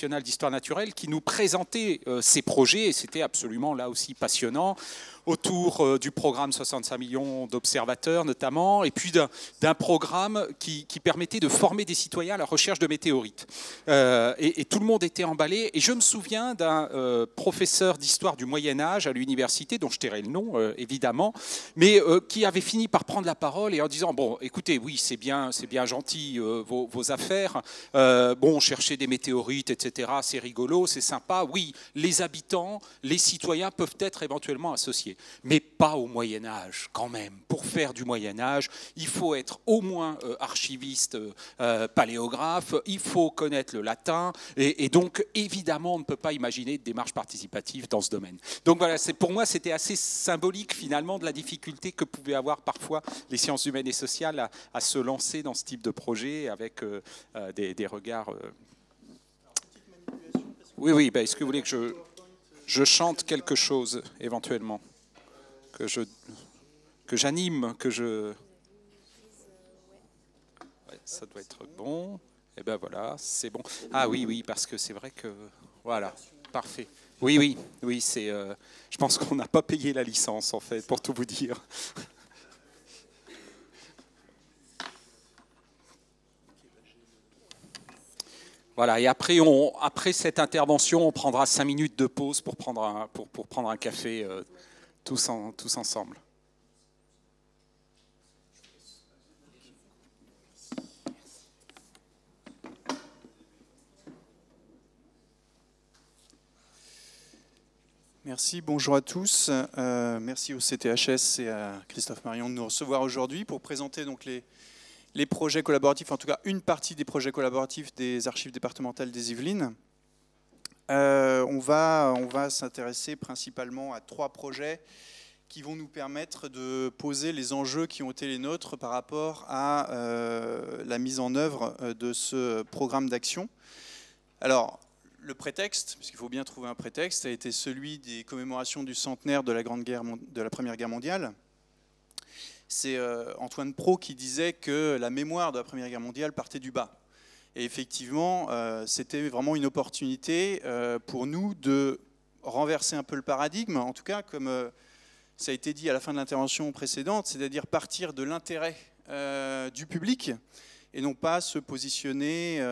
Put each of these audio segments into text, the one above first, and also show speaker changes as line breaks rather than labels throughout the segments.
nationale d'histoire naturelle qui nous présentait ces projets, et c'était absolument là aussi passionnant, autour du programme 65 millions d'observateurs notamment, et puis d'un programme qui permettait de former des citoyens à la recherche de météorites. Et tout le monde était emballé, et je me souviens d'un professeur d'histoire du Moyen-Âge à l'université, dont je tairai le nom évidemment, mais qui avait fini par prendre la parole et en disant, bon, écoutez, oui, c'est bien gentil vos affaires, bon, chercher des météorites, etc., c'est rigolo, c'est sympa, oui, les habitants, les citoyens peuvent être éventuellement associés, mais pas au Moyen-Âge quand même. Pour faire du Moyen-Âge, il faut être au moins archiviste, paléographe, il faut connaître le latin, et donc évidemment on ne peut pas imaginer de démarche participative dans ce domaine. Donc voilà, pour moi c'était assez symbolique finalement de la difficulté que pouvaient avoir parfois les sciences humaines et sociales à se lancer dans ce type de projet avec des regards... Oui, est-ce que vous voulez que je chante quelque chose éventuellement, que j'anime, Ouais, ça doit être bon. Et ben voilà, c'est bon. Ah oui, parce que c'est vrai que... Voilà, parfait. Oui, c'est... je pense qu'on n'a pas payé la licence, en fait, pour tout vous dire. Voilà, et après cette intervention, on prendra 5 minutes de pause pour prendre un café tous ensemble.
Merci, bonjour à tous. Merci au CTHS et à Christophe Marion de nous recevoir aujourd'hui pour présenter donc les projets collaboratifs, en tout cas une partie des projets collaboratifs des archives départementales des Yvelines. On va s'intéresser principalement à 3 projets qui vont nous permettre de poser les enjeux qui ont été les nôtres par rapport à la mise en œuvre de ce programme d'action. Alors, le prétexte, parce qu'il faut bien trouver un prétexte, a été celui des commémorations du centenaire de la Première Guerre mondiale. C'est Antoine Pro qui disait que la mémoire de la Première Guerre mondiale partait du bas. Et effectivement, c'était vraiment une opportunité pour nous de renverser un peu le paradigme, en tout cas, comme ça a été dit à la fin de l'intervention précédente, c'est-à-dire partir de l'intérêt du public et non pas se positionner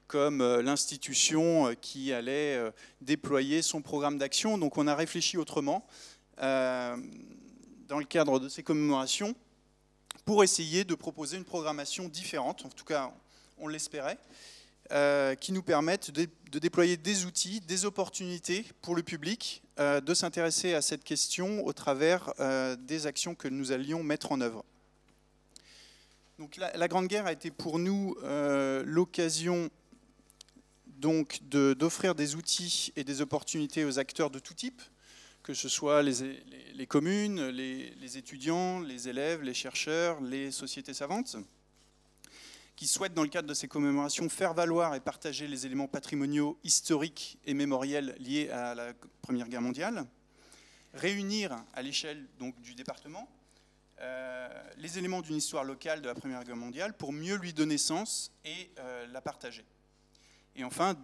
comme l'institution qui allait déployer son programme d'action. Donc on a réfléchi autrement dans le cadre de ces commémorations pour essayer de proposer une programmation différente, en tout cas on l'espérait, qui nous permette de déployer des outils, des opportunités pour le public, de s'intéresser à cette question au travers des actions que nous allions mettre en œuvre. Donc la Grande Guerre a été pour nous l'occasion donc d'offrir des outils et des opportunités aux acteurs de tout type, que ce soit les communes, les étudiants, les élèves, les chercheurs, les sociétés savantes, qui souhaitent, dans le cadre de ces commémorations, faire valoir et partager les éléments patrimoniaux historiques et mémoriels liés à la Première Guerre mondiale, réunir à l'échelle donc du département les éléments d'une histoire locale de la Première Guerre mondiale pour mieux lui donner sens et la partager. Et enfin,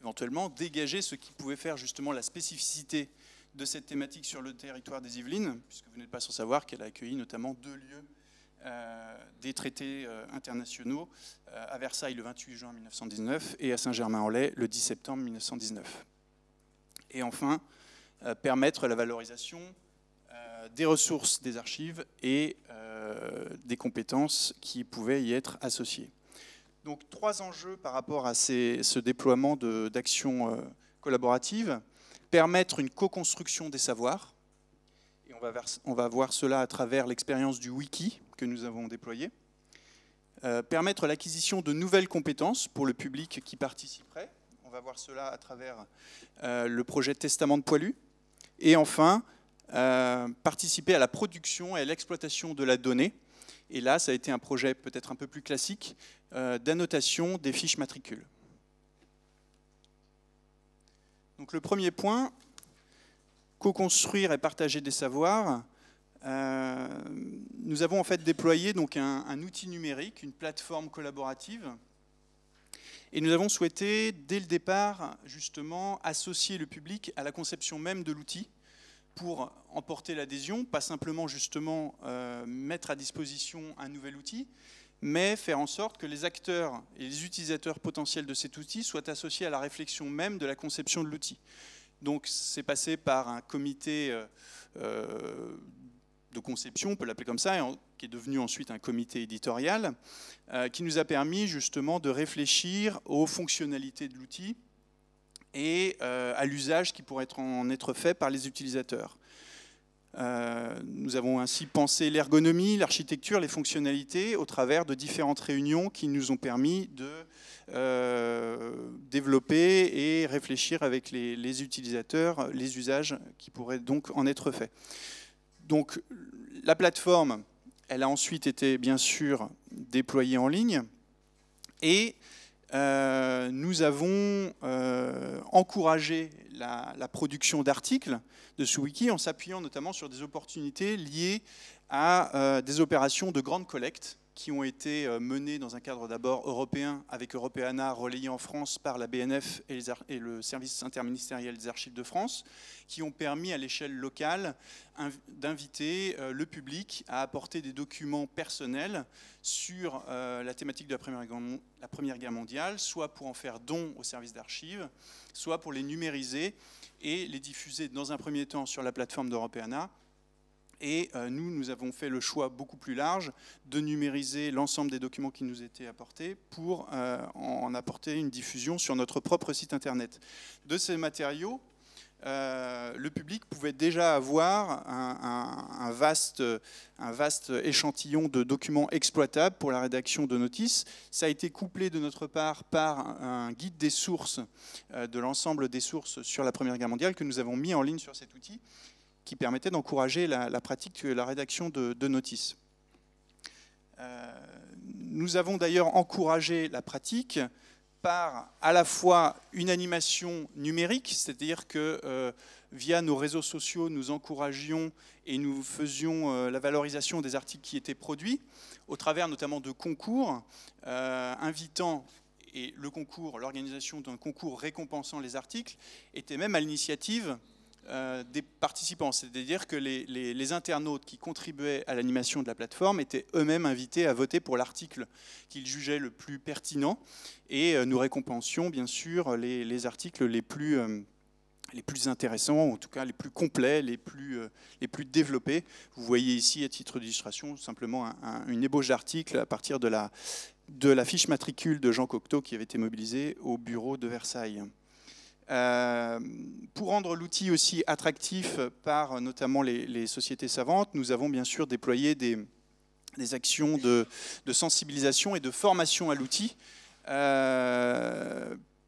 éventuellement, dégager ce qui pouvait faire justement la spécificité de cette thématique sur le territoire des Yvelines, puisque vous n'êtes pas sans savoir qu'elle a accueilli notamment 2 lieux des traités internationaux, à Versailles le 28 juin 1919 et à Saint-Germain-en-Laye le 10 septembre 1919. Et enfin, permettre la valorisation des ressources des archives et des compétences qui pouvaient y être associées. Donc 3 enjeux par rapport à ce déploiement d'actions collaboratives. Permettre une co-construction des savoirs, et on va voir cela à travers l'expérience du wiki que nous avons déployé. Permettre l'acquisition de nouvelles compétences pour le public qui participerait. On va voir cela à travers le projet Testament de Poilu. Et enfin, participer à la production et à l'exploitation de la donnée. Et là, ça a été un projet peut-être un peu plus classique d'annotation des fiches matricules. Donc le premier point, co-construire et partager des savoirs. Nous avons en fait déployé donc un outil numérique, une plateforme collaborative. Et nous avons souhaité, dès le départ, justement, associer le public à la conception même de l'outil pour emporter l'adhésion, pas simplement justement mettre à disposition un nouvel outil, mais faire en sorte que les acteurs et les utilisateurs potentiels de cet outil soient associés à la réflexion même de la conception de l'outil. Donc c'est passé par un comité de conception, on peut l'appeler comme ça, qui est devenu ensuite un comité éditorial, qui nous a permis justement de réfléchir aux fonctionnalités de l'outil et à l'usage qui pourrait en être fait par les utilisateurs. Nous avons ainsi pensé l'ergonomie, l'architecture, les fonctionnalités au travers de différentes réunions qui nous ont permis de développer et réfléchir avec les utilisateurs les usages qui pourraient donc en être faits. Donc la plateforme, elle a ensuite été bien sûr déployée en ligne et nous avons encouragé la production d'articles de ce wiki en s'appuyant notamment sur des opportunités liées à des opérations de grande collecte qui ont été menées dans un cadre d'abord européen avec Europeana, relayé en France par la BNF et le service interministériel des archives de France, qui ont permis à l'échelle locale d'inviter le public à apporter des documents personnels sur la thématique de la Première Guerre mondiale, soit pour en faire don au service d'archives, soit pour les numériser et les diffuser dans un premier temps sur la plateforme d'Europeana. Et nous avons fait le choix beaucoup plus large de numériser l'ensemble des documents qui nous étaient apportés pour en apporter une diffusion sur notre propre site internet. De ces matériaux, le public pouvait déjà avoir un vaste échantillon de documents exploitables pour la rédaction de notices. Ça a été couplé de notre part par un guide des sources, de l'ensemble des sources sur la Première Guerre mondiale que nous avons mis en ligne sur cet outil, qui permettait d'encourager la pratique de la rédaction de notices. Nous avons d'ailleurs encouragé la pratique par à la fois une animation numérique, c'est-à-dire que via nos réseaux sociaux, nous encouragions et nous faisions la valorisation des articles qui étaient produits, au travers notamment de concours, invitant, et le concours, l'organisation d'un concours récompensant les articles, était même à l'initiative des participants, c'est-à-dire que les internautes qui contribuaient à l'animation de la plateforme étaient eux-mêmes invités à voter pour l'article qu'ils jugeaient le plus pertinent, et nous récompensions bien sûr les articles les plus intéressants, en tout cas les plus complets, les plus développés. Vous voyez ici, à titre d'illustration, simplement une ébauche d'article à partir de la fiche matricule de Jean Cocteau qui avait été mobilisée au bureau de Versailles. Pour rendre l'outil aussi attractif par notamment les sociétés savantes, nous avons bien sûr déployé des actions de sensibilisation et de formation à l'outil,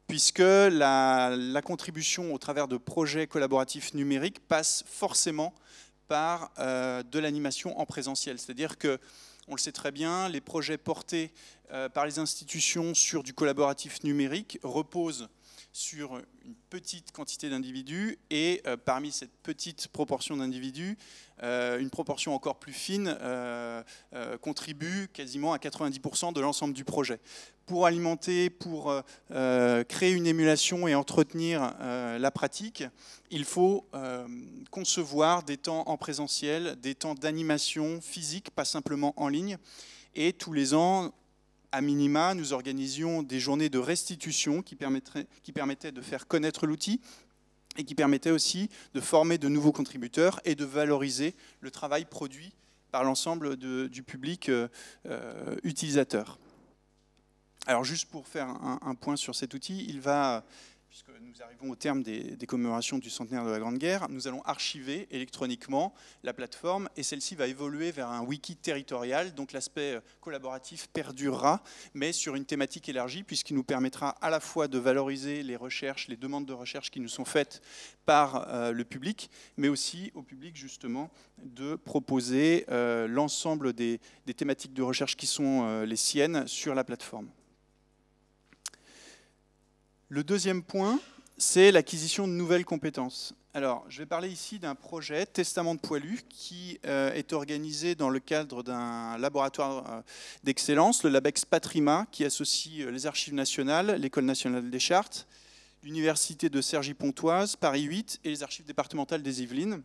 puisque la contribution au travers de projets collaboratifs numériques passe forcément par de l'animation en présentiel. C'est-à-dire que, on le sait très bien, les projets portés par les institutions sur du collaboratif numérique reposent sur une petite quantité d'individus et parmi cette petite proportion d'individus, une proportion encore plus fine contribue quasiment à 90% de l'ensemble du projet. Pour alimenter, pour créer une émulation et entretenir la pratique, il faut concevoir des temps en présentiel, des temps d'animation physique, pas simplement en ligne, et tous les ans, à minima, nous organisions des journées de restitution qui permettaient de faire connaître l'outil et qui permettaient aussi de former de nouveaux contributeurs et de valoriser le travail produit par l'ensemble du public utilisateur. Alors juste pour faire un point sur cet outil, puisque nous arrivons au terme des commémorations du centenaire de la Grande Guerre, nous allons archiver électroniquement la plateforme et celle-ci va évoluer vers un wiki territorial, donc l'aspect collaboratif perdurera, mais sur une thématique élargie, puisqu'il nous permettra à la fois de valoriser les recherches, les demandes de recherche qui nous sont faites par le public, mais aussi au public justement de proposer l'ensemble des thématiques de recherche qui sont les siennes sur la plateforme. Le deuxième point, c'est l'acquisition de nouvelles compétences. Alors, je vais parler ici d'un projet, Testament de Poilu, qui est organisé dans le cadre d'un laboratoire d'excellence, le LabEx Patrima, qui associe les Archives nationales, l'École nationale des chartes, l'Université de Cergy-Pontoise, Paris 8 et les Archives départementales des Yvelines.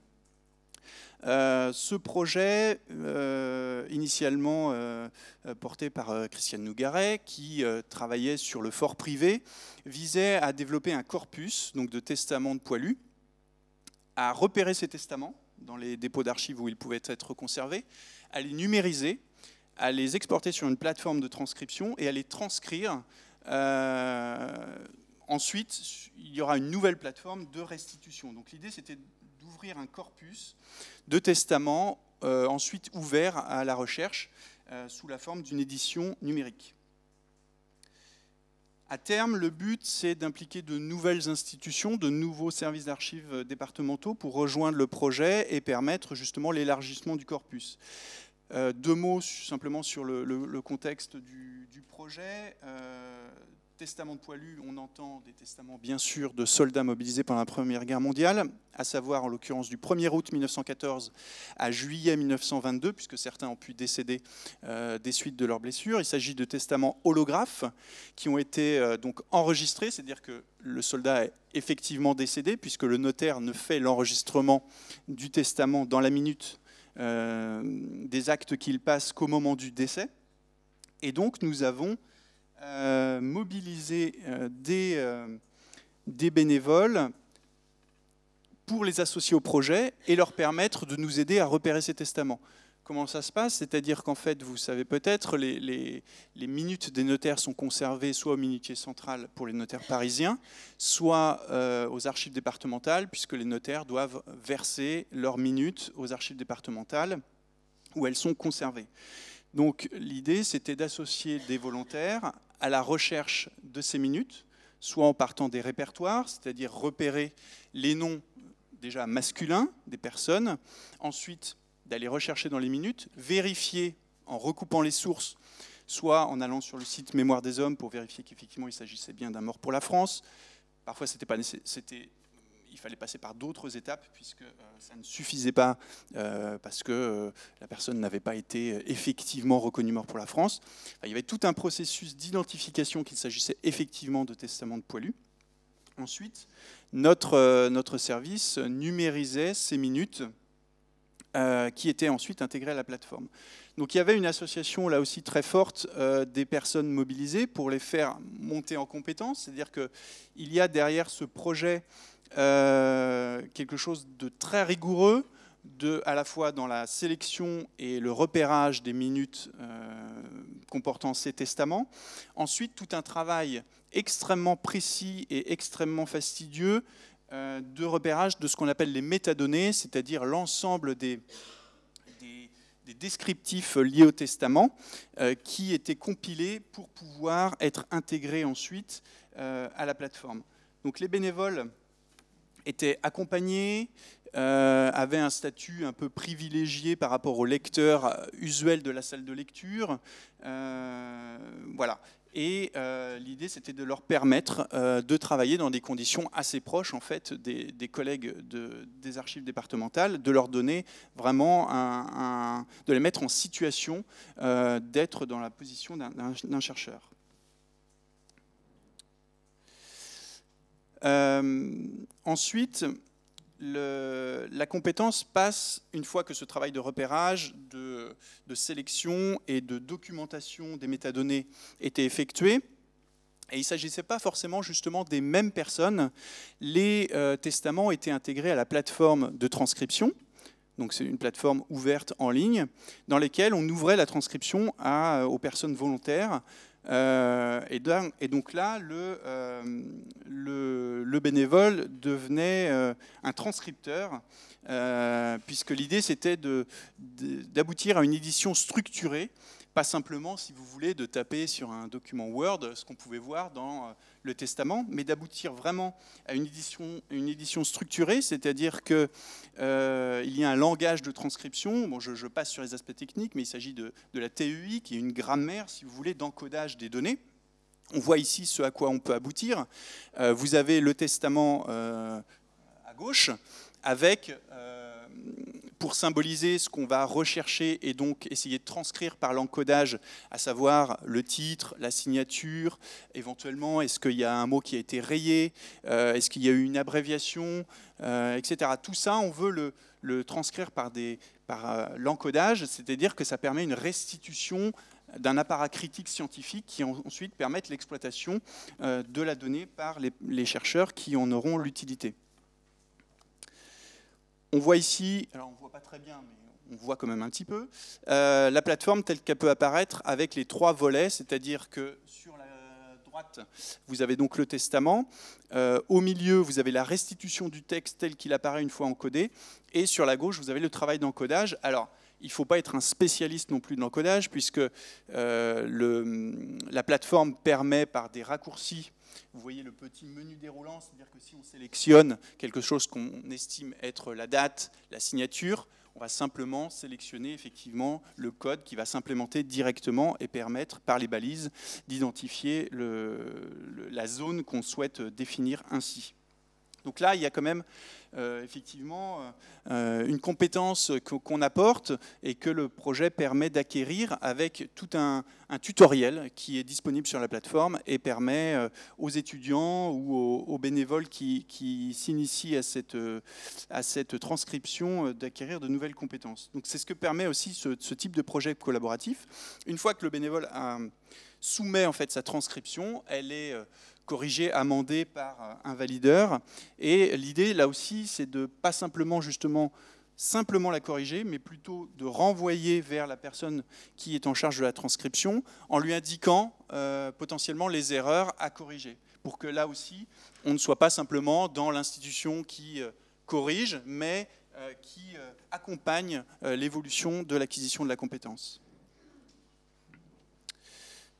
Ce projet, initialement porté par Christiane Nougaret, qui travaillait sur le fort privé, visait à développer un corpus donc de testaments de Poilu, à repérer ces testaments dans les dépôts d'archives où ils pouvaient être conservés, à les numériser, à les exporter sur une plateforme de transcription et à les transcrire. Ensuite, il y aura une nouvelle plateforme de restitution. Donc l'idée, c'était d'ouvrir un corpus de testaments ensuite ouvert à la recherche sous la forme d'une édition numérique. À terme, le but, c'est d'impliquer de nouvelles institutions, de nouveaux services d'archives départementaux pour rejoindre le projet et permettre justement l'élargissement du corpus. Deux mots simplement sur le contexte du projet. Testament de Poilu, on entend des testaments bien sûr de soldats mobilisés pendant la Première Guerre mondiale, à savoir en l'occurrence du 1er août 1914 à juillet 1922, puisque certains ont pu décéder des suites de leurs blessures. Il s'agit de testaments holographes qui ont été donc enregistrés, c'est-à-dire que le soldat est effectivement décédé, puisque le notaire ne fait l'enregistrement du testament dans la minute des actes qu'il passe qu'au moment du décès. Et donc nous avons mobiliser des bénévoles pour les associer au projet et leur permettre de nous aider à repérer ces testaments. Comment ça se passe? C'est-à-dire qu'en fait, vous savez peut-être, les minutes des notaires sont conservées soit au minutier central pour les notaires parisiens, soit aux archives départementales, puisque les notaires doivent verser leurs minutes aux archives départementales où elles sont conservées. Donc l'idée, c'était d'associer des volontaires à la recherche de ces minutes, soit en partant des répertoires, c'est-à-dire repérer les noms déjà masculins des personnes, ensuite d'aller rechercher dans les minutes, vérifier en recoupant les sources, soit en allant sur le site Mémoire des Hommes pour vérifier qu'effectivement il s'agissait bien d'un mort pour la France. Parfois il fallait passer par d'autres étapes puisque ça ne suffisait pas parce que la personne n'avait pas été effectivement reconnue mort pour la France. Enfin, il y avait tout un processus d'identification qu'il s'agissait effectivement de testament de Poilu. Ensuite, notre service numérisait ces minutes qui étaient ensuite intégrées à la plateforme. Donc il y avait une association là aussi très forte des personnes mobilisées pour les faire monter en compétences, c'est-à-dire qu'il y a derrière ce projet quelque chose de très rigoureux, à la fois dans la sélection et le repérage des minutes comportant ces testaments. Ensuite, tout un travail extrêmement précis et extrêmement fastidieux de repérage de ce qu'on appelle les métadonnées, c'est-à-dire l'ensemble des descriptifs liés au testament qui étaient compilés pour pouvoir être intégrés ensuite à la plateforme. Donc les bénévoles étaient accompagnés, avaient un statut un peu privilégié par rapport aux lecteurs usuels de la salle de lecture. Voilà. Et l'idée, c'était de leur permettre de travailler dans des conditions assez proches en fait, des collègues des archives départementales, de leur donner vraiment de les mettre en situation d'être dans la position d'un chercheur. Ensuite, la compétence passe, une fois que ce travail de repérage, de sélection et de documentation des métadonnées était effectué, et il ne s'agissait pas forcément justement des mêmes personnes. Les testaments étaient intégrés à la plateforme de transcription, donc c'est une plateforme ouverte en ligne, dans laquelle on ouvrait la transcription aux personnes volontaires. Et donc là, le bénévole devenait un transcripteur, puisque l'idée c'était d'aboutir à une édition structurée, pas simplement, si vous voulez, de taper sur un document Word ce qu'on pouvait voir dans le testament, mais d'aboutir vraiment à une édition structurée, c'est-à-dire qu'il y a un langage de transcription. Bon, je passe sur les aspects techniques, mais il s'agit de la TEI, qui est une grammaire, si vous voulez, d'encodage des données. On voit ici ce à quoi on peut aboutir. Vous avez le testament à gauche, avec, pour symboliser ce qu'on va rechercher et donc essayer de transcrire par l'encodage, à savoir le titre, la signature, éventuellement, est-ce qu'il y a un mot qui a été rayé, est-ce qu'il y a eu une abréviation, etc. Tout ça, on veut le transcrire par l'encodage, c'est-à-dire que ça permet une restitution d'un appareil critique scientifique qui ensuite permettent l'exploitation de la donnée par les chercheurs qui en auront l'utilité. On voit ici, alors on ne voit pas très bien, mais on voit quand même un petit peu, la plateforme telle qu'elle peut apparaître avec les 3 volets, c'est-à-dire que sur la droite, vous avez donc le testament, au milieu, vous avez la restitution du texte tel qu'il apparaît une fois encodé, et sur la gauche, vous avez le travail d'encodage. Alors, il ne faut pas être un spécialiste non plus de l'encodage, puisque la plateforme permet par des raccourcis, vous voyez le petit menu déroulant, c'est-à-dire que si on sélectionne quelque chose qu'on estime être la date, la signature, on va simplement sélectionner effectivement le code qui va s'implémenter directement et permettre par les balises d'identifier la zone qu'on souhaite définir ainsi. Donc là, il y a quand même effectivement une compétence qu'on apporte et que le projet permet d'acquérir avec tout un tutoriel qui est disponible sur la plateforme et permet aux étudiants ou aux bénévoles qui s'initient à cette transcription d'acquérir de nouvelles compétences. Donc c'est ce que permet aussi ce type de projet collaboratif. Une fois que le bénévole soumet en fait sa transcription, elle est corrigée, amendée par un valideur. Et l'idée, là aussi, c'est de pas simplement la corriger, mais plutôt de renvoyer vers la personne qui est en charge de la transcription en lui indiquant potentiellement les erreurs à corriger, pour que là aussi, on ne soit pas simplement dans l'institution qui corrige, mais qui accompagne l'évolution de l'acquisition de la compétence.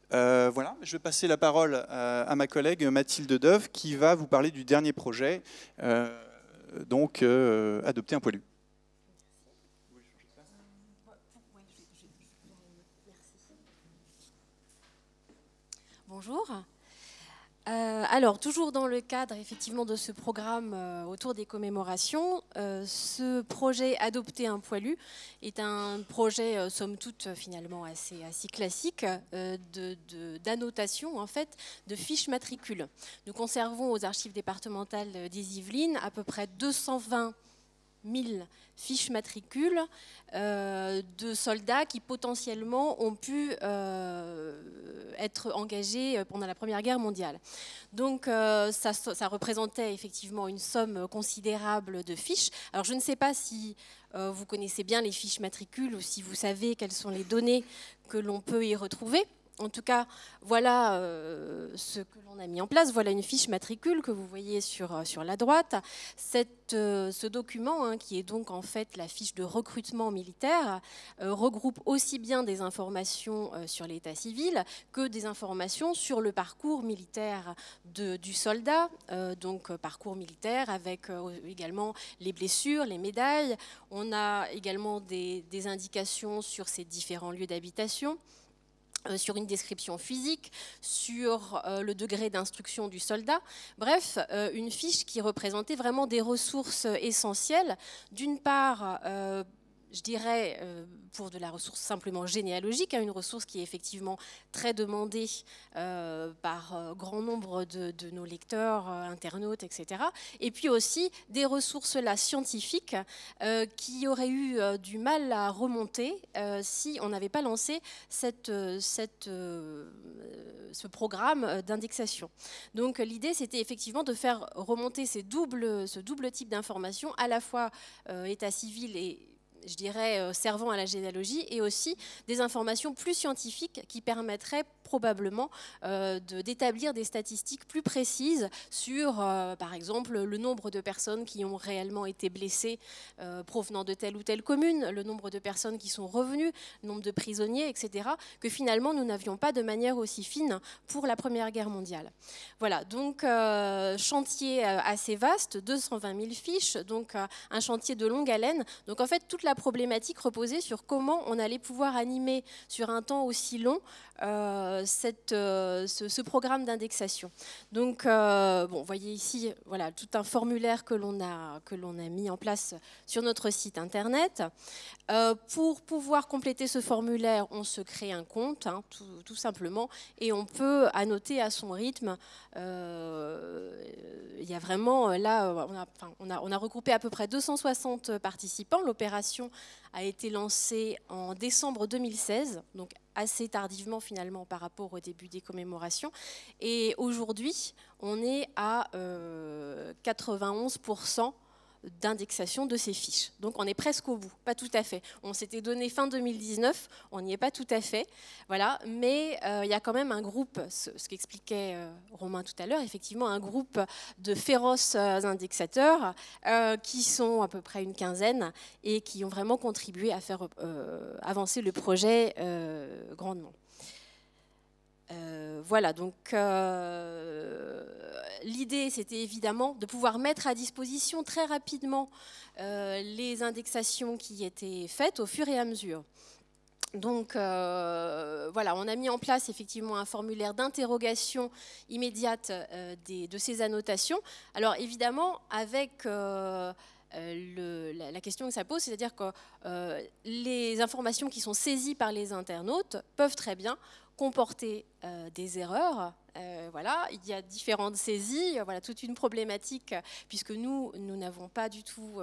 Voilà, je vais passer la parole à ma collègue Mathilde Deuve qui va vous parler du dernier projet, adopter un poilu.
Bonjour. Alors, toujours dans le cadre effectivement de ce programme autour des commémorations, ce projet Adopter un poilu est un projet, somme toute, finalement assez classique d'annotation, en fait, de fiches matricules. Nous conservons aux archives départementales des Yvelines à peu près 220 000 fiches matricules de soldats qui potentiellement ont pu être engagés pendant la Première Guerre mondiale. Donc ça représentait effectivement une somme considérable de fiches. Alors je ne sais pas si vous connaissez bien les fiches matricules ou si vous savez quelles sont les données que l'on peut y retrouver. En tout cas, voilà ce que l'on a mis en place. Voilà une fiche matricule que vous voyez sur la droite. Ce document, qui est donc en fait la fiche de recrutement militaire, regroupe aussi bien des informations sur l'état civil que des informations sur le parcours militaire du soldat. Donc parcours militaire avec également les blessures, les médailles. On a également des indications sur ces différents lieux d'habitation, sur une description physique, sur le degré d'instruction du soldat. Bref, une fiche qui représentait vraiment des ressources essentielles. D'une part, je dirais, pour de la ressource simplement généalogique, une ressource qui est effectivement très demandée par grand nombre de nos lecteurs, internautes, etc. Et puis aussi des ressources là scientifiques qui auraient eu du mal à remonter si on n'avait pas lancé ce programme d'indexation. Donc l'idée, c'était effectivement de faire remonter ce double type d'informations, à la fois état civil et, je dirais, servant à la généalogie, et aussi des informations plus scientifiques qui permettraient probablement d'établir des statistiques plus précises sur, par exemple, le nombre de personnes qui ont réellement été blessées provenant de telle ou telle commune, le nombre de personnes qui sont revenues, le nombre de prisonniers, etc., que finalement nous n'avions pas de manière aussi fine pour la Première Guerre mondiale. Voilà, donc chantier assez vaste, 220 000 fiches, donc un chantier de longue haleine. Donc en fait, toute la problématique reposait sur comment on allait pouvoir animer sur un temps aussi long ce programme d'indexation. Donc, bon, vous voyez ici, voilà, tout un formulaire que l'on a mis en place sur notre site internet. Pour pouvoir compléter ce formulaire, on se crée un compte, hein, tout simplement, et on peut annoter à son rythme. Il y a vraiment, là, on a regroupé à peu près 260 participants. L'opération a été lancée en décembre 2016, donc assez tardivement finalement par rapport au début des commémorations. Et aujourd'hui, on est à 91% d'indexation de ces fiches. Donc on est presque au bout, pas tout à fait. On s'était donné fin 2019, on n'y est pas tout à fait, voilà. Mais il y a quand même un groupe, ce qu'expliquait Romain tout à l'heure, effectivement un groupe de féroces indexateurs qui sont à peu près une quinzaine et qui ont vraiment contribué à faire avancer le projet grandement. Voilà, donc l'idée, c'était évidemment de pouvoir mettre à disposition très rapidement les indexations qui étaient faites au fur et à mesure. Donc voilà, on a mis en place effectivement un formulaire d'interrogation immédiate de ces annotations. Alors évidemment, avec la question que ça pose, c'est-à-dire que les informations qui sont saisies par les internautes peuvent très bien comporter des erreurs. Voilà, il y a différentes saisies, voilà, toute une problématique, puisque nous n'avons pas du tout,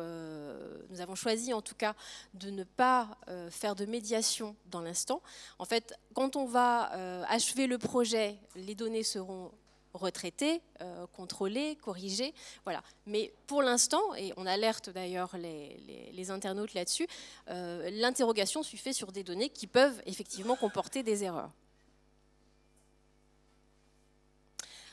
nous avons choisi en tout cas de ne pas faire de médiation dans l'instant. En fait, quand on va achever le projet, les données seront retraitées, contrôlées, corrigées, voilà. Mais pour l'instant, et on alerte d'ailleurs les internautes là-dessus, l'interrogation se fait sur des données qui peuvent effectivement comporter des erreurs.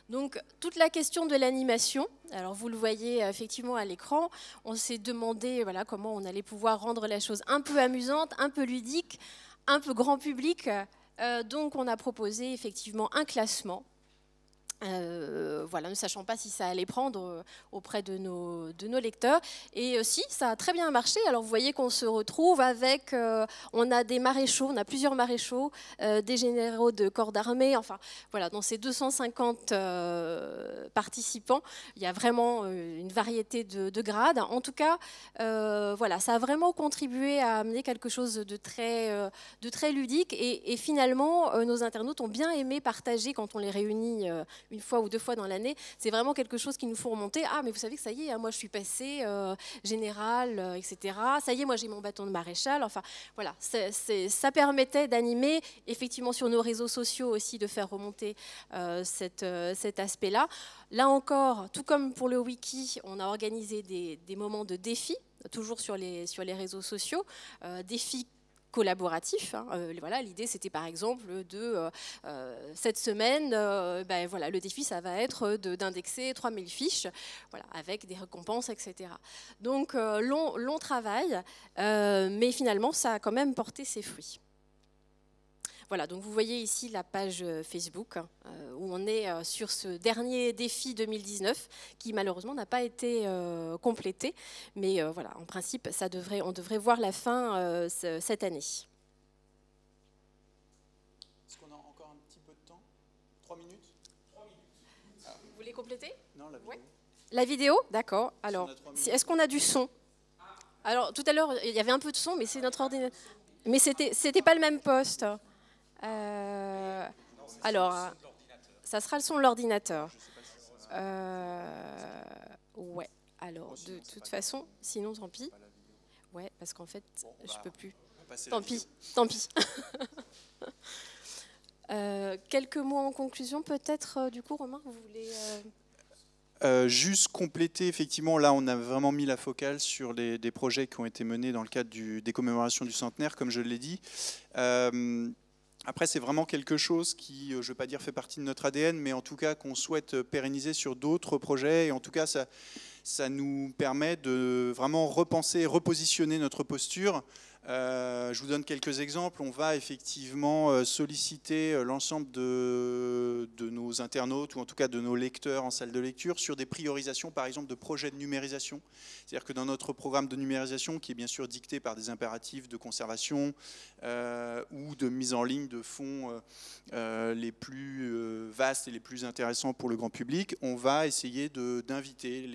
Donc, toute la question de l'animation, alors vous le voyez effectivement à l'écran, on s'est demandé voilà, comment on allait pouvoir rendre la chose un peu amusante, un peu ludique, un peu grand public. Donc, on a proposé effectivement un classement. Voilà, ne sachant pas si ça allait prendre auprès de nos lecteurs. Et si, ça a très bien marché. Alors vous voyez qu'on se retrouve avec, on a des maréchaux, on a plusieurs maréchaux, des généraux de corps d'armée, enfin voilà, dans ces 250 participants, il y a vraiment une variété de grades. En tout cas, voilà, ça a vraiment contribué à amener quelque chose de très ludique et finalement, nos internautes ont bien aimé partager quand on les réunit une fois ou deux fois dans l'année, c'est vraiment quelque chose qui nous faut remonter. Ah, mais vous savez que ça y est, hein, moi je suis passé général, etc. Ça y est, moi j'ai mon bâton de maréchal. Enfin, voilà, ça permettait d'animer, effectivement sur nos réseaux sociaux aussi, de faire remonter cet aspect-là. Là encore, tout comme pour le wiki, on a organisé des moments de défis, toujours sur les réseaux sociaux, défis collaboratif. Hein. Voilà, l'idée, c'était par exemple de cette semaine, ben, voilà, le défi, ça va être d'indexer 3000 fiches, voilà, avec des récompenses, etc. Donc, long travail, mais finalement, ça a quand même porté ses fruits. Voilà, donc vous voyez ici la page Facebook où on est sur ce dernier défi 2019 qui malheureusement n'a pas été complété. Mais voilà, en principe, on devrait voir la fin cette année. Est-ce
qu'on a encore un petit peu de temps? 3 minutes? 3 minutes. Ah.
Vous voulez compléter?
Non, la vidéo.
Ouais. La vidéo, d'accord. Alors, est-ce qu'on a du son? Alors, tout à l'heure, il y avait un peu de son, mais c'est notre ordinateur. Mais c'était pas le même poste. Alors, ça sera le son de l'ordinateur. Ouais, alors de toute façon, sinon tant pis. Ouais, parce qu'en fait, je peux plus. Tant pis, tant pis. Quelques mots en conclusion, peut-être, du coup, Romain, vous voulez...
Juste compléter, effectivement, là on a vraiment mis la focale sur des projets qui ont été menés dans le cadre des commémorations du centenaire, comme je l'ai dit. Après, c'est vraiment quelque chose qui, je ne vais pas dire fait partie de notre ADN, mais en tout cas qu'on souhaite pérenniser sur d'autres projets. Et en tout cas, ça nous permet de vraiment repenser et repositionner notre posture Je vous donne quelques exemples. On va effectivement solliciter l'ensemble de nos internautes, ou en tout cas de nos lecteurs en salle de lecture, sur des priorisations, par exemple, de projets de numérisation. C'est-à-dire que dans notre programme de numérisation, qui est bien sûr dicté par des impératifs de conservation ou de mise en ligne de fonds les plus vastes et les plus intéressants pour le grand public, on va essayer d'inviter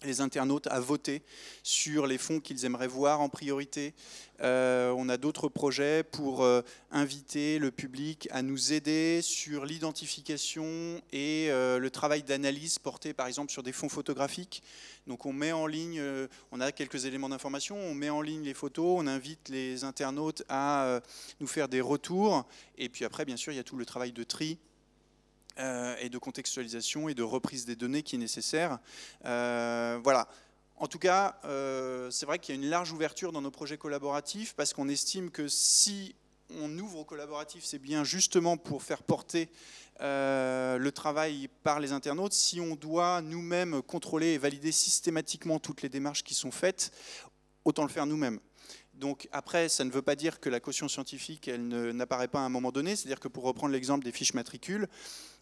les internautes à voter sur les fonds qu'ils aimeraient voir en priorité. On a d'autres projets pour inviter le public à nous aider sur l'identification et le travail d'analyse porté par exemple sur des fonds photographiques. Donc on met en ligne, on a quelques éléments d'information, on met en ligne les photos, on invite les internautes à nous faire des retours. Et puis après, bien sûr, il y a tout le travail de tri et de contextualisation et de reprise des données qui est nécessaire. Voilà. En tout cas, c'est vrai qu'il y a une large ouverture dans nos projets collaboratifs parce qu'on estime que si on ouvre au collaboratif, c'est bien justement pour faire porter le travail par les internautes. Si on doit nous-mêmes contrôler et valider systématiquement toutes les démarches qui sont faites, autant le faire nous-mêmes. Donc après, ça ne veut pas dire que la caution scientifique, elle n'apparaît pas à un moment donné. C'est-à-dire que pour reprendre l'exemple des fiches matricules,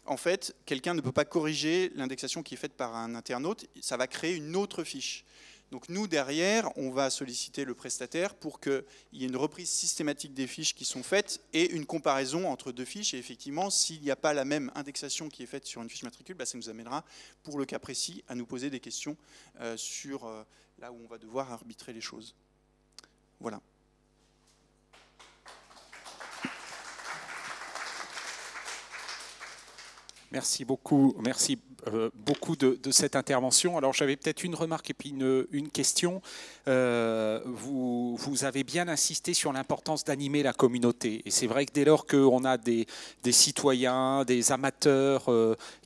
en fait, quelqu'un ne peut pas corriger l'indexation qui est faite par un internaute. Ça va créer une autre fiche. Donc nous, derrière, on va solliciter le prestataire pour qu'il y ait une reprise systématique des fiches qui sont faites et une comparaison entre deux fiches. Et effectivement, s'il n'y a pas la même indexation qui est faite sur une fiche matricule, ça nous amènera, pour le cas précis, à nous poser des questions sur là où on va devoir arbitrer les choses. Voilà.
Merci beaucoup, beaucoup de cette intervention. Alors j'avais peut-être une remarque et puis une question. Vous avez bien insisté sur l'importance d'animer la communauté. Et c'est vrai que dès lors qu'on a des citoyens, des amateurs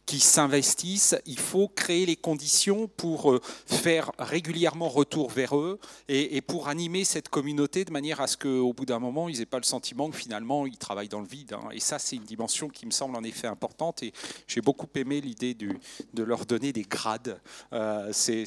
qui s'investissent, il faut créer les conditions pour faire régulièrement retour vers eux et pour animer cette communauté de manière à ce qu'au bout d'un moment, ils n'aient pas le sentiment que finalement, ils travaillent dans le vide. Et ça, c'est une dimension qui me semble en effet importante. Et j'ai beaucoup aimé l'idée de leur donner des grades. C'est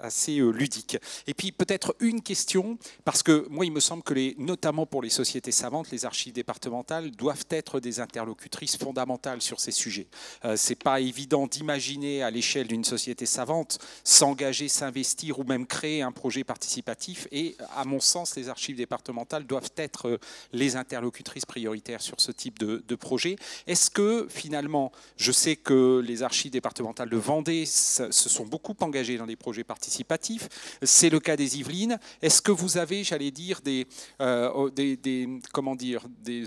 assez ludique. Et puis peut-être une question, parce que moi, il me semble que notamment pour les sociétés savantes, les archives départementales doivent être des interlocutrices fondamentales sur ces sujets. C'est pas évident d'imaginer à l'échelle d'une société savante s'engager, s'investir ou même créer un projet participatif. Et à mon sens, les archives départementales doivent être les interlocutrices prioritaires sur ce type de projet. Est-ce que finalement, je sais que les archives départementales de Vendée se sont beaucoup engagées dans des projets participatifs. C'est le cas des Yvelines. Est-ce que vous avez, j'allais dire, des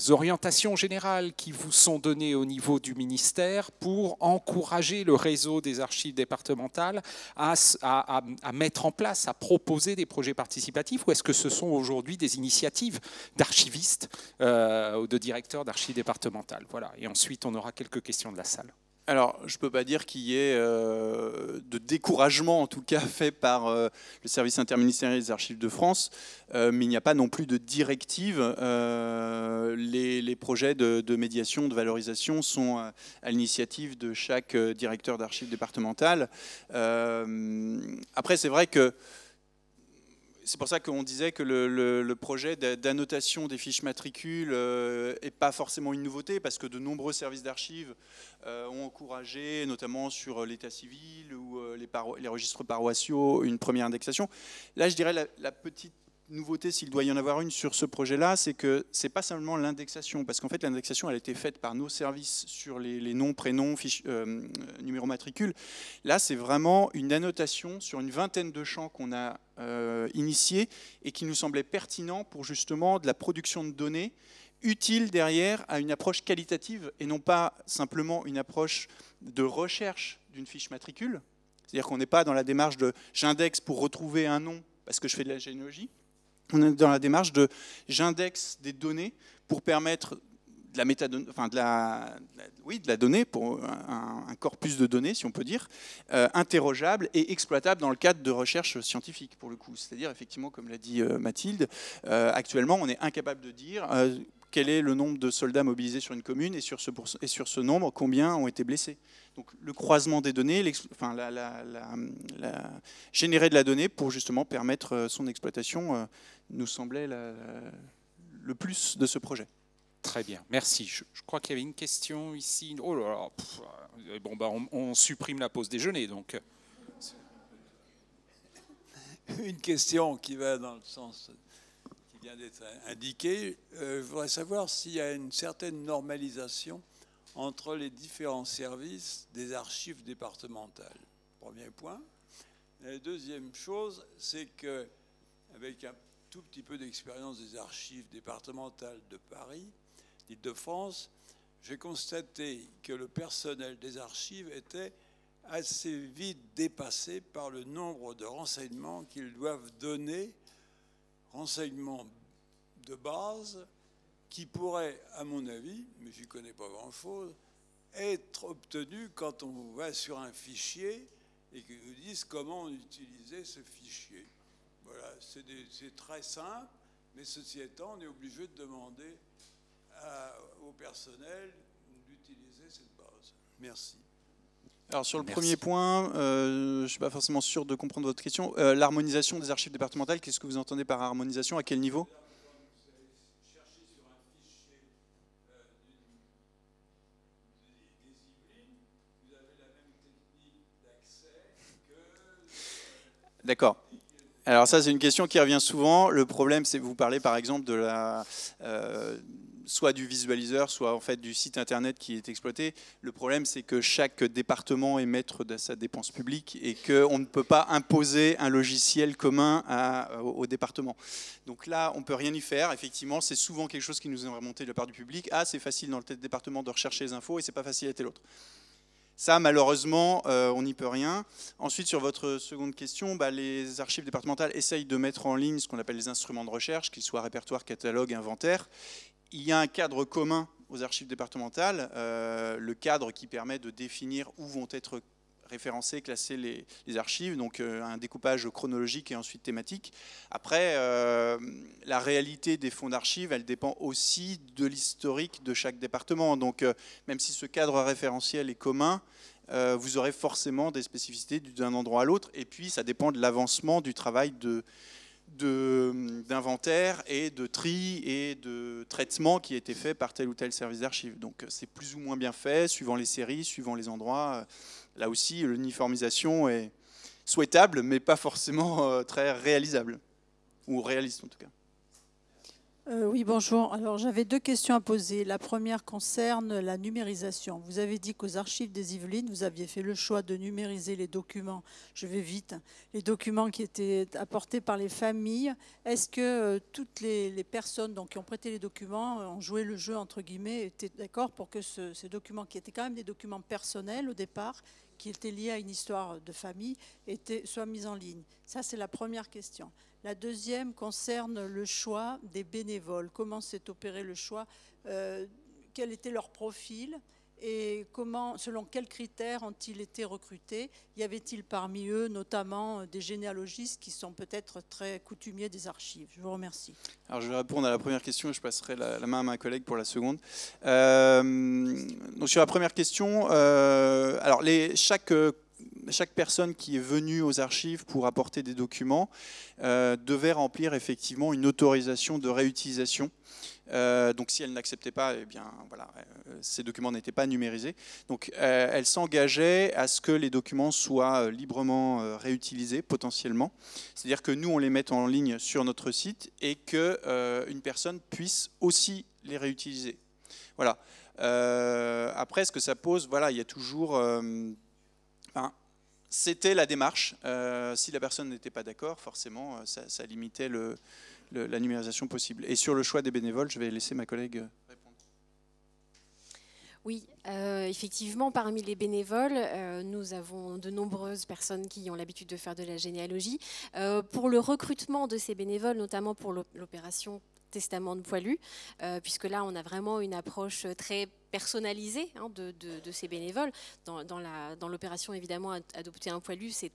orientations générales qui vous sont données au niveau du ministère pour encourager le réseau des archives départementales à mettre en place, à proposer des projets participatifs, ou est-ce que ce sont aujourd'hui des initiatives d'archivistes ou de directeurs d'archives départementales? Voilà. Et ensuite, on aura quelques questions de la salle.
Alors, je ne peux pas dire qu'il y ait de découragement, en tout cas, fait par le service interministériel des archives de France, mais il n'y a pas non plus de directive. Les projets de médiation, de valorisation sont à l'initiative de chaque directeur d'archives départementales. Après, c'est vrai que c'est pour ça qu'on disait que le projet d'annotation des fiches matricules n'est pas forcément une nouveauté, parce que de nombreux services d'archives ont encouragé, notamment sur l'état civil ou les registres paroissiaux, une première indexation. Là, je dirais la petite nouveauté, s'il doit y en avoir une sur ce projet-là, c'est que ce n'est pas seulement l'indexation, parce qu'en fait l'indexation elle a été faite par nos services sur les noms, prénoms, numéros matricules. Là, c'est vraiment une annotation sur une vingtaine de champs qu'on a initiés et qui nous semblait pertinent pour justement de la production de données utile derrière à une approche qualitative et non pas simplement une approche de recherche d'une fiche matricule. C'est-à-dire qu'on n'est pas dans la démarche de j'indexe pour retrouver un nom parce que je fais de la généalogie. On est dans la démarche de j'indexe des données pour permettre de la métadonnée, enfin de la donnée, pour un corpus de données, si on peut dire, interrogeable et exploitable dans le cadre de recherche scientifique, pour le coup. C'est-à-dire, effectivement, comme l'a dit Mathilde, actuellement, on est incapable de dire quel est le nombre de soldats mobilisés sur une commune et sur ce nombre, combien ont été blessés. Donc le croisement des données, générer de la donnée pour justement permettre son exploitation nous semblait le plus de ce projet.
Très bien, merci. Je crois qu'il y avait une question ici. Oh là là, bon, bah, on supprime la pause déjeuner, donc.
Une question qui va dans le sens qui vient d'être indiqué. Je voudrais savoir s'il y a une certaine normalisation entre les différents services des archives départementales. Premier point. La deuxième chose, c'est que, avec un tout petit peu d'expérience des archives départementales de Paris, d'Île-de-France, j'ai constaté que le personnel des archives était assez vite dépassé par le nombre de renseignements qu'ils doivent donner, renseignements de base, qui pourraient, à mon avis, mais je n'y connais pas grand-chose, être obtenus quand on va sur un fichier et qu'ils nous disent comment utiliser ce fichier. Voilà, c'est très simple, mais ceci étant, on est obligé de demander au personnel d'utiliser cette base. Merci.
Alors sur le premier point, je ne suis pas forcément sûr de comprendre votre question. L'harmonisation des archives départementales, qu'est-ce que vous entendez par harmonisation? À quel niveau?
Cherchez sur un fichier des Yvelines, vous avez la même technique d'accès que...
D'accord. Alors ça, c'est une question qui revient souvent. Le problème, c'est que vous parlez par exemple de soit du visualiseur, soit en fait du site internet qui est exploité. Le problème, c'est que chaque département est maître de sa dépense publique et qu'on ne peut pas imposer un logiciel commun au département. Donc là, on ne peut rien y faire. Effectivement, c'est souvent quelque chose qui nous est remonté de la part du public. Ah, c'est facile dans le tel département de rechercher les infos et c'est pas facile à tel autre. Ça, malheureusement, on n'y peut rien. Ensuite, sur votre seconde question, les archives départementales essayent de mettre en ligne ce qu'on appelle les instruments de recherche, qu'ils soient répertoire, catalogue, inventaire. Il y a un cadre commun aux archives départementales, le cadre qui permet de définir où vont être référencées, classées les archives, donc un découpage chronologique et ensuite thématique. Après, la réalité des fonds d'archives, elle dépend aussi de l'historique de chaque département. Donc, même si ce cadre référentiel est commun, vous aurez forcément des spécificités d'un endroit à l'autre. Et puis, ça dépend de l'avancement du travail d'inventaire et de tri et de traitement qui a été fait par tel ou tel service d'archives. Donc c'est plus ou moins bien fait, suivant les séries, suivant les endroits. Là aussi, l'uniformisation est souhaitable, mais pas forcément très réalisable, ou réaliste en tout cas.
Oui, bonjour. Alors, j'avais deux questions à poser. La première concerne la numérisation. Vous avez dit qu'aux archives des Yvelines, vous aviez fait le choix de numériser les documents. Je vais vite. Les documents qui étaient apportés par les familles. Est-ce que toutes les personnes qui ont prêté les documents ont joué le jeu, entre guillemets, étaient d'accord pour que ces documents, qui étaient quand même des documents personnels au départ, qui étaient liés à une histoire de famille, soient mis en ligne? Ça, c'est la première question. La deuxième concerne le choix des bénévoles. Comment s'est opéré le choix? Quel était leur profil? Et selon quels critères ont-ils été recrutés? Y avait-il parmi eux notamment des généalogistes qui sont peut-être très coutumiers des archives? Je vous remercie.
Alors je vais répondre à la première question et je passerai la main à ma collègue pour la seconde. Donc sur la première question, alors chaque personne qui est venue aux archives pour apporter des documents devait remplir effectivement une autorisation de réutilisation. Donc si elle n'acceptait pas, eh bien, voilà, ces documents n'étaient pas numérisés. Donc elle s'engageait à ce que les documents soient librement réutilisés potentiellement. C'est-à-dire que nous, on les mette en ligne sur notre site et qu'une personne puisse aussi les réutiliser. Voilà. Après, ce que ça pose, voilà, il y a toujours... c'était la démarche. Si la personne n'était pas d'accord, forcément, ça limitait la numérisation possible. Et sur le choix des bénévoles, je vais laisser ma collègue répondre.
Oui, effectivement, parmi les bénévoles, nous avons de nombreuses personnes qui ont l'habitude de faire de la généalogie. Pour le recrutement de ces bénévoles, notamment pour l'opération Testament de poilu, puisque là, on a vraiment une approche très personnalisé hein, de ces bénévoles. Dans l'opération, évidemment, adopter un poilu, c'est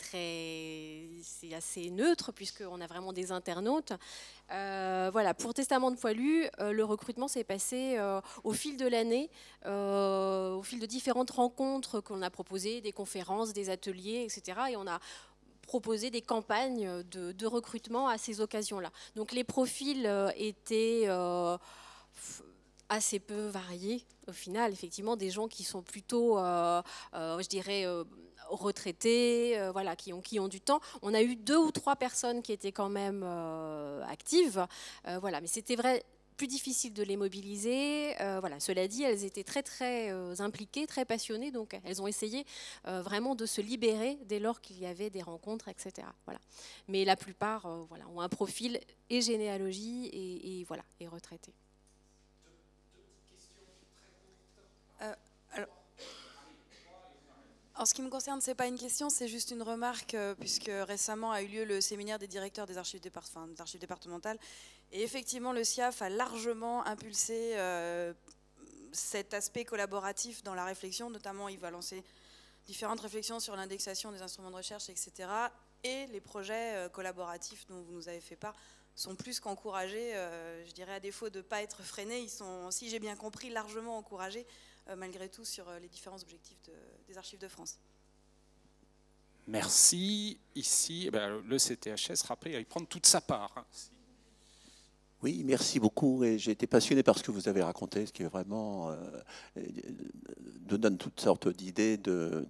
assez neutre, puisqu'on a vraiment des internautes. Voilà, pour Testament de poilu, le recrutement s'est passé au fil de l'année, au fil de différentes rencontres qu'on a proposées, des conférences, des ateliers, etc. Et on a proposer des campagnes de recrutement à ces occasions-là. Donc les profils étaient assez peu variés au final, effectivement, des gens qui sont plutôt, je dirais, retraités, voilà, qui ont du temps. On a eu 2 ou 3 personnes qui étaient quand même actives, voilà, mais c'était vrai. Plus difficile de les mobiliser. Voilà. Cela dit, elles étaient très impliquées, très passionnées, donc elles ont essayé vraiment de se libérer dès lors qu'il y avait des rencontres, etc. Voilà. Mais la plupart voilà, ont un profil et généalogie et voilà, et retraités.
En ce qui me concerne, ce n'est pas une question, c'est juste une remarque, puisque récemment a eu lieu le séminaire des directeurs des archives départementales. Et effectivement, le SIAF a largement impulsé cet aspect collaboratif dans la réflexion. Notamment, il va lancer différentes réflexions sur l'indexation des instruments de recherche, etc. Et les projets collaboratifs dont vous nous avez fait part sont plus qu'encouragés. Je dirais, à défaut de ne pas être freinés, ils sont, si j'ai bien compris, largement encouragés, malgré tout, sur les différents objectifs des Archives de France.
Merci. Ici, le CTHS, rappelez, il prend toute sa part.
Oui, merci beaucoup. Et j'ai été passionné par ce que vous avez raconté, ce qui est vraiment nous donne toutes sortes d'idées, de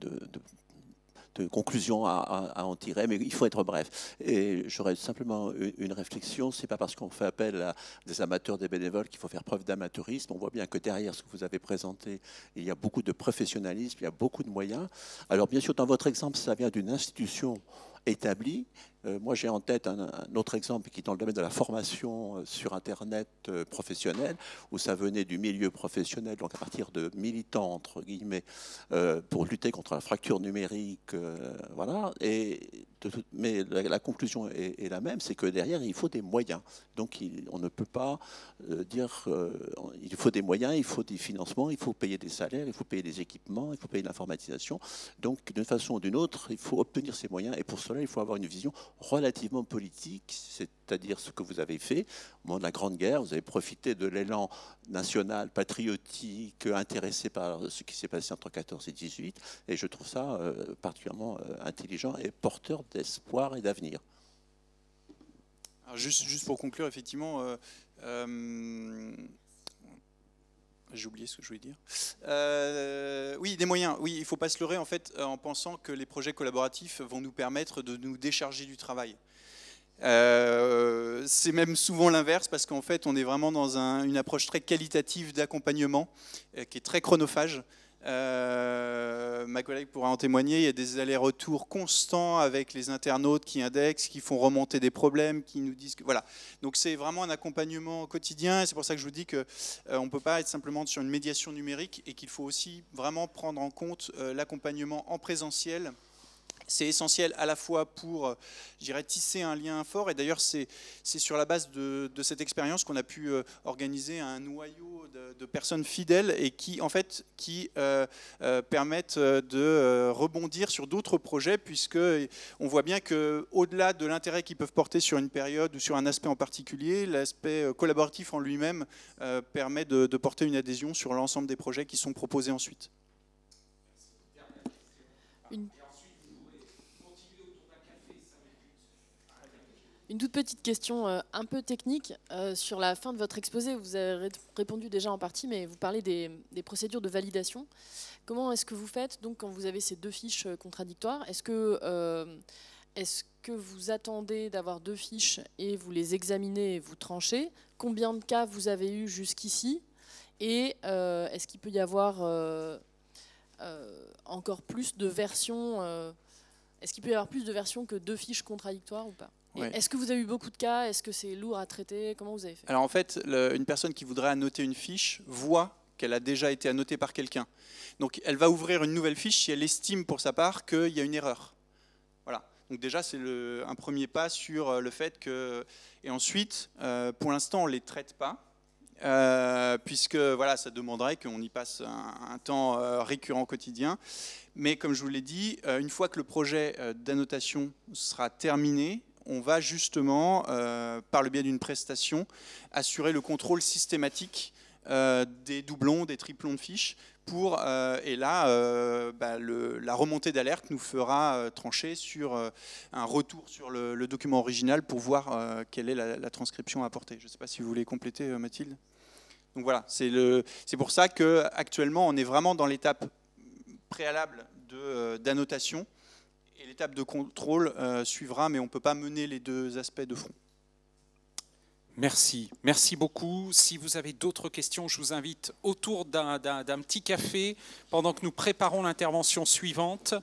conclusions à en tirer, mais il faut être bref. Et j'aurais simplement une réflexion. C'est pas parce qu'on fait appel à des amateurs, des bénévoles qu'il faut faire preuve d'amateurisme. On voit bien que derrière ce que vous avez présenté, il y a beaucoup de professionnalisme, il y a beaucoup de moyens. Alors bien sûr, dans votre exemple, ça vient d'une institution établie. Moi, j'ai en tête un autre exemple qui est dans le domaine de la formation sur Internet professionnelle, où ça venait du milieu professionnel, donc à partir de militants, entre guillemets, pour lutter contre la fracture numérique. Voilà. Mais la conclusion est la même, c'est que derrière, il faut des moyens. Donc, on ne peut pas dire il faut des moyens, il faut des financements, il faut payer des salaires, il faut payer des équipements, il faut payer l'informatisation. Donc, d'une façon ou d'une autre, il faut obtenir ces moyens. Et pour cela, il faut avoir une vision relativement politique, c'est-à-dire ce que vous avez fait au moment de la Grande Guerre. Vous avez profité de l'élan national, patriotique, intéressé par ce qui s'est passé entre 14 et 18. Et je trouve ça particulièrement intelligent et porteur d'espoir et d'avenir.
Juste pour conclure, effectivement, j'ai oublié ce que je voulais dire. Oui, des moyens. Oui, il ne faut pas se leurrer en fait en pensant que les projets collaboratifs vont nous permettre de nous décharger du travail. C'est même souvent l'inverse parce qu'en fait, on est vraiment dans une approche très qualitative d'accompagnement qui est très chronophage. Ma collègue pourra en témoigner, il y a des allers-retours constants avec les internautes qui indexent, qui font remonter des problèmes, qui nous disent que voilà. Donc c'est vraiment un accompagnement quotidien et c'est pour ça que je vous dis qu'on ne peut pas être simplement sur une médiation numérique et qu'il faut aussi vraiment prendre en compte l'accompagnement en présentiel. C'est essentiel à la fois pour, je dirais, tisser un lien fort. Et d'ailleurs, c'est sur la base de cette expérience qu'on a pu organiser un noyau de personnes fidèles et qui, en fait, permettent de rebondir sur d'autres projets, puisqu'on voit bien qu'au-delà de l'intérêt qu'ils peuvent porter sur une période ou sur un aspect en particulier, l'aspect collaboratif en lui-même permet de porter une adhésion sur l'ensemble des projets qui sont proposés ensuite.
Une toute petite question un peu technique. Sur la fin de votre exposé, vous avez répondu déjà en partie, mais vous parlez des procédures de validation. Comment est-ce que vous faites donc, quand vous avez ces 2 fiches contradictoires? Est-ce que vous attendez d'avoir 2 fiches et vous les examinez et vous tranchez? Combien de cas vous avez eu jusqu'ici? Et est-ce qu'il peut y avoir encore plus de versions Est-ce qu'il peut y avoir plus de versions que 2 fiches contradictoires ou pas? Ouais. Est-ce que vous avez eu beaucoup de cas? Est-ce que c'est lourd à traiter? Comment vous avez fait?
Alors en fait, une personne qui voudrait annoter une fiche voit qu'elle a déjà été annotée par quelqu'un. Donc elle va ouvrir une nouvelle fiche si elle estime pour sa part qu'il y a une erreur. Voilà. Donc déjà, c'est un premier pas sur le fait que... Et ensuite, pour l'instant, on ne les traite pas. puisque voilà, ça demanderait qu'on y passe un temps récurrent quotidien. Mais comme je vous l'ai dit, une fois que le projet d'annotation sera terminé, on va justement, par le biais d'une prestation, assurer le contrôle systématique des doublons, des triplons de fiches, et là, la remontée d'alerte nous fera trancher sur un retour sur le document original pour voir quelle est la transcription à apporter. Je ne sais pas si vous voulez compléter, Mathilde. Donc voilà, c'est pour ça qu'actuellement, on est vraiment dans l'étape préalable d'annotation, et l'étape de contrôle suivra, mais on ne peut pas mener les deux aspects de front.
Merci, merci beaucoup. Si vous avez d'autres questions, je vous invite autour d'un petit café pendant que nous préparons l'intervention suivante.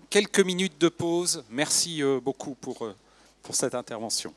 Quelques minutes de pause. Merci beaucoup pour cette intervention.